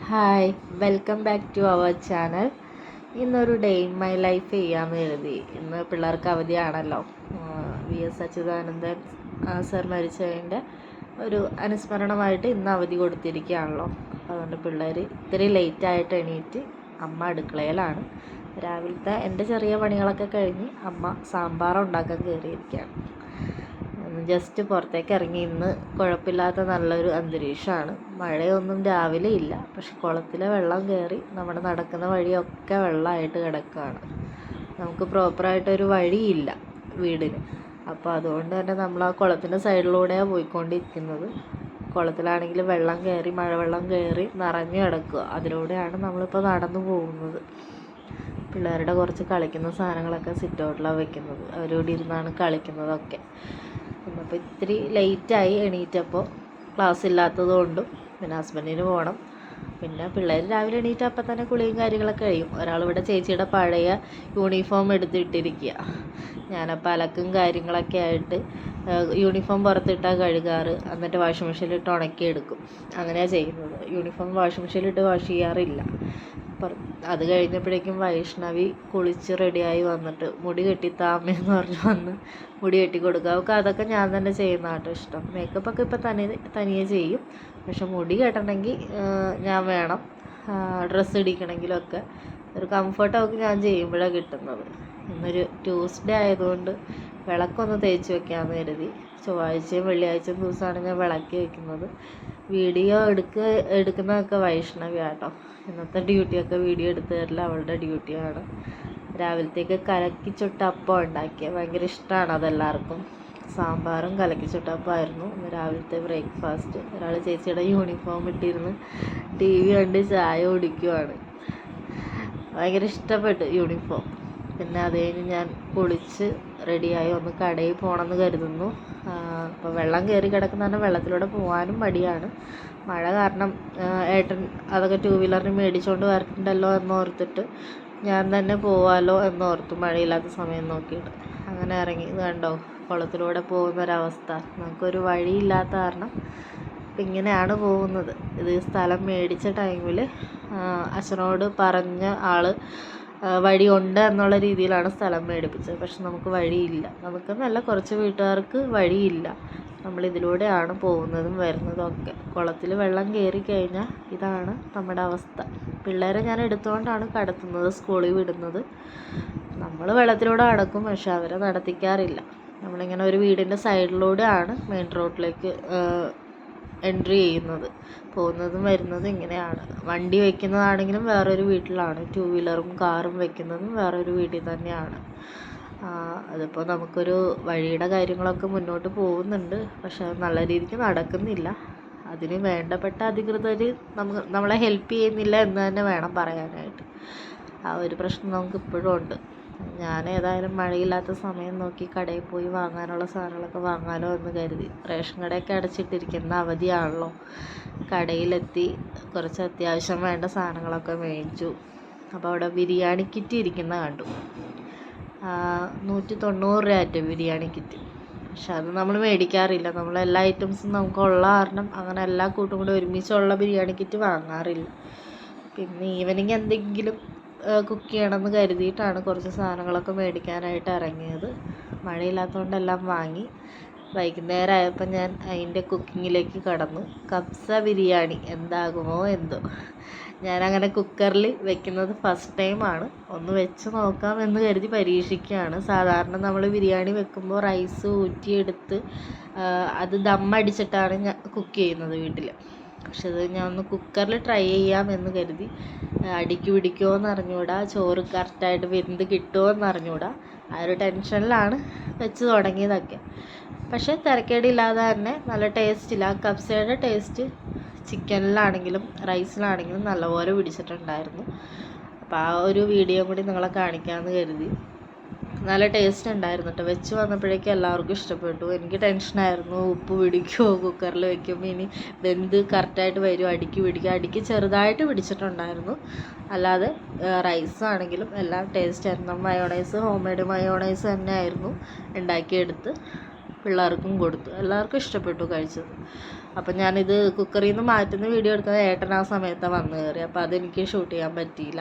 Hi, welcome back to our channel. ഇന്നൊരു day in my life ചെയ്യാമെന്ന് എഴുതി. ഇന്ന് പിള്ളേർക്ക് അവധിയാണല്ലോ. വി.എസ്. അച്യുതാനന്ദൻ സർ മരിച്ചതിൻ്റെ ഒരു അനുസ്മരണമായിട്ട് ഇന്ന് അവധി കൊടുത്തിരിക്കുകയാണല്ലോ. അതുകൊണ്ട് പിള്ളേർ ഇത്തിരി ലേറ്റായിട്ട് എണീറ്റ് അമ്മ അടുക്കളയിലാണ്. രാവിലത്തെ എൻ്റെ ചെറിയ പണികളൊക്കെ കഴിഞ്ഞ് അമ്മ സാമ്പാർ ഉണ്ടാക്കാൻ കയറിയിരിക്കുകയാണ്. ജസ്റ്റ് പുറത്തേക്ക് ഇറങ്ങി. ഇന്ന് കുഴപ്പമില്ലാത്ത നല്ലൊരു അന്തരീക്ഷമാണ്. മഴയൊന്നും രാവിലെ ഇല്ല, പക്ഷെ കുളത്തിലെ വെള്ളം കയറി നമ്മുടെ നടക്കുന്ന വഴിയൊക്കെ വെള്ളമായിട്ട് കിടക്കുകയാണ്. നമുക്ക് പ്രോപ്പറായിട്ടൊരു വഴിയില്ല വീടിന്. അപ്പോൾ അതുകൊണ്ട് തന്നെ നമ്മൾ ആ കുളത്തിൻ്റെ സൈഡിലൂടെയാണ് പോയിക്കൊണ്ടിരിക്കുന്നത്. കുളത്തിലാണെങ്കിൽ വെള്ളം കയറി, മഴവെള്ളം കയറി നിറഞ്ഞു കിടക്കുക. അതിലൂടെയാണ് നമ്മളിപ്പോൾ നടന്നു പോകുന്നത്. പിള്ളേരുടെ കുറച്ച് കളിക്കുന്ന സാധനങ്ങളൊക്കെ സിറ്റ് ഔട്ടിലാണ് വെക്കുന്നത്. അവരോട് ഇരുന്നാണ് കളിക്കുന്നതൊക്കെ. അപ്പോൾ ഇത്തിരി ലേറ്റായി എണീറ്റപ്പോൾ, ക്ലാസ് ഇല്ലാത്തത് കൊണ്ടും പിന്നെ ഹസ്ബൻഡിന് പോകണം. പിന്നെ പിള്ളേർ രാവിലെ എണീറ്റപ്പോൾ തന്നെ കുളിയും കാര്യങ്ങളൊക്കെ കഴിയും. ഒരാളിവിടെ ചേച്ചിയുടെ പഴയ യൂണിഫോം എടുത്തിട്ടിരിക്കുക. ഞാനപ്പോൾ അലക്കും കാര്യങ്ങളൊക്കെ ആയിട്ട് യൂണിഫോം പുറത്തിട്ടാൽ കഴുകാറ്, എന്നിട്ട് വാഷിംഗ് മെഷീനിലിട്ട് ഉണക്കിയെടുക്കും. അങ്ങനെയാണ് ചെയ്യുന്നത്. യൂണിഫോം വാഷിംഗ് മെഷീനിലിട്ട് വാഷ് ചെയ്യാറില്ല. അത് കഴിഞ്ഞപ്പോഴേക്കും വൈഷ്ണവി കുളിച്ച് റെഡിയായി വന്നിട്ട് മുടി കെട്ടിത്താമെന്ന് പറഞ്ഞ് വന്ന് മുടി കെട്ടി കൊടുക്കുക. അവൾക്ക് അതൊക്കെ ഞാൻ തന്നെ ചെയ്യുന്ന കേട്ടോ ഇഷ്ടം. മേക്കപ്പൊക്കെ ഇപ്പം തനിയെ ചെയ്യും, പക്ഷെ മുടി കെട്ടണമെങ്കിൽ ഞാൻ വേണം. ഡ്രസ്സ് ഇടിക്കണമെങ്കിലൊക്കെ ഒരു കംഫർട്ട് അവൾക്ക് ഞാൻ ചെയ്യുമ്പോഴാണ് കിട്ടുന്നത്. ഇന്നൊരു ട്യൂസ്ഡേ ആയതുകൊണ്ട് വിളക്കൊന്ന് തേച്ച് വെക്കാമെന്ന് കരുതി. ചൊവ്വാഴ്ചയും വെള്ളിയാഴ്ചയും ദിവസമാണ് ഞാൻ വിളക്കി വയ്ക്കുന്നത്. വീഡിയോ എടുക്കുന്നതൊക്കെ വൈഷ്ണവി ആട്ടോ. ഇന്നത്തെ ഡ്യൂട്ടിയൊക്കെ വീഡിയോ എടുത്തു തരില്ല, അവളുടെ ഡ്യൂട്ടിയാണ്. രാവിലത്തേക്ക് കലക്കി ചുട്ട അപ്പം ഉണ്ടാക്കിയ ഭയങ്കര ഇഷ്ടമാണ് അതെല്ലാവർക്കും. സാമ്പാറും കലക്കി ചുട്ട അപ്പമായിരുന്നു ഇന്ന് രാവിലത്തെ ബ്രേക്ക്ഫാസ്റ്റ്. ഒരാൾ ചേച്ചിയുടെ യൂണിഫോം ഇട്ടിരുന്ന് ടി വി കണ്ട് ചായ കുടിക്കുവാണ്. ഭയങ്കര ഇഷ്ടപ്പെട്ടു യൂണിഫോം. പിന്നെ അത് കഴിഞ്ഞ് ഞാൻ കുളിച്ച് റെഡിയായി ഒന്ന് കടയിൽ പോകണമെന്ന് കരുതുന്നു. അപ്പോൾ വെള്ളം കയറി കിടക്കുന്ന വെള്ളത്തിലൂടെ പോകാനും മടിയാണ്. മഴ കാരണം ഏട്ടൻ അതൊക്കെ ടൂ വീലറിന് മേടിച്ചുകൊണ്ട് വരണ്ടല്ലോ എന്നോർത്തിട്ട് ഞാൻ തന്നെ പോവാമല്ലോ എന്നോർത്തു, മഴയില്ലാത്ത സമയം നോക്കിയിട്ട്. അങ്ങനെ ഇറങ്ങി. ഇത് കണ്ടോ, കുളത്തിലൂടെ പോകുന്നൊരവസ്ഥ. നമുക്കൊരു വഴിയില്ലാത്ത കാരണം ഇപ്പം ഇങ്ങനെയാണ് പോകുന്നത്. ഇത് സ്ഥലം മേടിച്ച ടൈമിൽ അച്ഛനോട് പറഞ്ഞ ആൾ വഴിയുണ്ട് എന്നുള്ള രീതിയിലാണ് സ്ഥലം മേടിപ്പിച്ചത്. പക്ഷെ നമുക്ക് വഴിയില്ല. നമുക്കെന്നല്ല, കുറച്ച് വീട്ടുകാർക്ക് വഴിയില്ല. നമ്മളിതിലൂടെയാണ് പോകുന്നതും വരുന്നതും ഒക്കെ. കുളത്തിൽ വെള്ളം കയറി കഴിഞ്ഞാൽ ഇതാണ് നമ്മുടെ അവസ്ഥ. പിള്ളേരെ ഞാൻ എടുത്തുകൊണ്ടാണ് കടത്തുന്നത്, സ്കൂളിൽ വിടുന്നത്. നമ്മൾ വെള്ളത്തിലൂടെ നടക്കും, പക്ഷെ അവരെ നടത്തിക്കാറില്ല. നമ്മളിങ്ങനെ ഒരു വീടിൻ്റെ സൈഡിലൂടെയാണ് മെയിൻ റോഡിലേക്ക് എൻട്രി ചെയ്യുന്നത്. പോകുന്നതും വരുന്നതും ഇങ്ങനെയാണ്. വണ്ടി വയ്ക്കുന്നതാണെങ്കിലും വേറൊരു വീട്ടിലാണ്. ടൂ വീലറും കാറും വയ്ക്കുന്നതും വേറൊരു വീട്ടിൽ തന്നെയാണ്. അതിപ്പോൾ നമുക്കൊരു വഴിയുടെ കാര്യങ്ങളൊക്കെ മുന്നോട്ട് പോകുന്നുണ്ട്, പക്ഷെ നല്ല രീതിക്ക് നടക്കുന്നില്ല. അതിന് വേണ്ടപ്പെട്ട അധികൃതർ നമ്മളെ ഹെൽപ്പ് ചെയ്യുന്നില്ല എന്ന് തന്നെ വേണം പറയാനായിട്ട്. ആ ഒരു പ്രശ്നം നമുക്ക് ഇപ്പോഴും ഉണ്ട്. ഞാൻ ഏതായാലും മഴയില്ലാത്ത സമയം നോക്കി കടയിൽ പോയി വാങ്ങാനുള്ള സാധനങ്ങളൊക്കെ വാങ്ങാലോ എന്ന് കരുതി. റേഷൻ കടയൊക്കെ അടച്ചിട്ടിരിക്കുന്ന അവധിയാണല്ലോ. കടയിലെത്തി കുറച്ച് അത്യാവശ്യം വേണ്ട സാധനങ്ങളൊക്കെ മേടിച്ചു. അപ്പോൾ അവിടെ ബിരിയാണി കിറ്റ് ഇരിക്കുന്ന കണ്ടു. 190 രൂപ ബിരിയാണി കിറ്റ്. പക്ഷെ അത് നമ്മൾ മേടിക്കാറില്ല. നമ്മളെല്ലാ ഐറ്റംസും നമുക്കുള്ള കാരണം അങ്ങനെ എല്ലാ കൂട്ടും കൂടെ ഒരുമിച്ചുള്ള ബിരിയാണി കിറ്റ് വാങ്ങാറില്ല. പിന്നെ ഈവനിങ് എന്തെങ്കിലും കുക്ക് ചെയ്യണമെന്ന് കരുതിയിട്ടാണ് കുറച്ച് സാധനങ്ങളൊക്കെ മേടിക്കാനായിട്ട് ഇറങ്ങിയത്. മഴയില്ലാത്തതുകൊണ്ട് എല്ലാം വാങ്ങി. വൈകുന്നേരം ആയപ്പോൾ ഞാൻ അതിൻ്റെ കുക്കിങ്ങിലേക്ക് കടന്നു. കബ്സ ബിരിയാണി എന്താകുമോ എന്തോ. ഞാനങ്ങനെ കുക്കറിൽ വെക്കുന്നത് ഫസ്റ്റ് ടൈമാണ്. ഒന്ന് വെച്ച് നോക്കാം എന്ന് കരുതി പരീക്ഷിക്കുകയാണ്. സാധാരണ നമ്മൾ ബിരിയാണി വെക്കുമ്പോൾ റൈസ് ഊറ്റിയെടുത്ത് അത് ദമ്മടിച്ചിട്ടാണ് ഞാൻ കുക്ക് ചെയ്യുന്നത് വീട്ടിൽ. പക്ഷെ ഇത് ഞാൻ ഒന്ന് കുക്കറിൽ ട്രൈ ചെയ്യാം എന്ന് കരുതി. അടിക്ക് പിടിക്കുമോ എന്ന് അറിഞ്ഞുകൂടാ, ചോറ് കറക്റ്റായിട്ട് വെന്ത് കിട്ടുമോ എന്ന് അറിഞ്ഞുകൂടാ. ആ ഒരു ടെൻഷനിലാണ് വെച്ച് തുടങ്ങിയതൊക്കെ. പക്ഷേ തിരക്കേടില്ലാതെ തന്നെ നല്ല ടേസ്റ്റില്ല. ആ കബ്സയുടെ ടേസ്റ്റ് ചിക്കനിലാണെങ്കിലും റൈസിലാണെങ്കിലും നല്ലപോലെ പിടിച്ചിട്ടുണ്ടായിരുന്നു. അപ്പോൾ ആ ഒരു വീഡിയോ കൂടി നിങ്ങളെ കാണിക്കാമെന്ന് കരുതി. നല്ല ടേസ്റ്റ് ഉണ്ടായിരുന്നു കേട്ടോ. വെച്ച് വന്നപ്പോഴേക്കും എല്ലാവർക്കും ഇഷ്ടപ്പെട്ടു. എനിക്ക് ടെൻഷനായിരുന്നു, ഉപ്പ് പിടിക്കുമോ കുക്കറിൽ വെക്കുമ്പോൾ, ഇനി വെന്ത് കറക്റ്റായിട്ട് വരുമോ, അടിക്ക് പിടിക്കുക. അടിക്ക് ചെറുതായിട്ട് പിടിച്ചിട്ടുണ്ടായിരുന്നു. അല്ലാതെ റൈസാണെങ്കിലും എല്ലാം ടേസ്റ്റ് ആയിരുന്നു. മയോണൈസ്, ഹോം മെയ്ഡ് മയോണൈസ് തന്നെ ആയിരുന്നു ഉണ്ടാക്കിയെടുത്ത്. പിള്ളേർക്കും കൊടുത്തു. എല്ലാവർക്കും ഇഷ്ടപ്പെട്ടു കഴിച്ചത്. അപ്പം ഞാനിത് കുക്കറിൽ നിന്ന് മാറ്റുന്ന വീഡിയോ എടുക്കുന്നത് ഏട്ടൻ ആ സമയത്താണ് വന്ന് കയറി. അപ്പോൾ അതെനിക്ക് ഷൂട്ട് ചെയ്യാൻ പറ്റിയില്ല.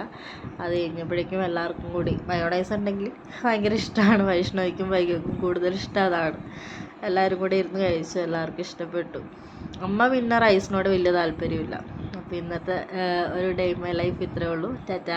അത് കഴിഞ്ഞപ്പോഴേക്കും എല്ലാവർക്കും കൂടി മയോണൈസ് ഉണ്ടെങ്കിൽ ഭയങ്കര ഇഷ്ടമാണ്. വൈഷ്ണവിക്കും വൈകിക്കും കൂടുതൽ ഇഷ്ടം അതാണ്. എല്ലാവരും കൂടി ഇരുന്ന് കഴിച്ചു. എല്ലാവർക്കും ഇഷ്ടപ്പെട്ടു. അമ്മ പിന്നെ റൈസിനോട് വലിയ താല്പര്യമില്ല. അപ്പോൾ ഇന്നത്തെ ഒരു ഡേ ഇൻ മൈ ലൈഫ് ഇത്രയേ ഉള്ളൂ. ടാറ്റാ.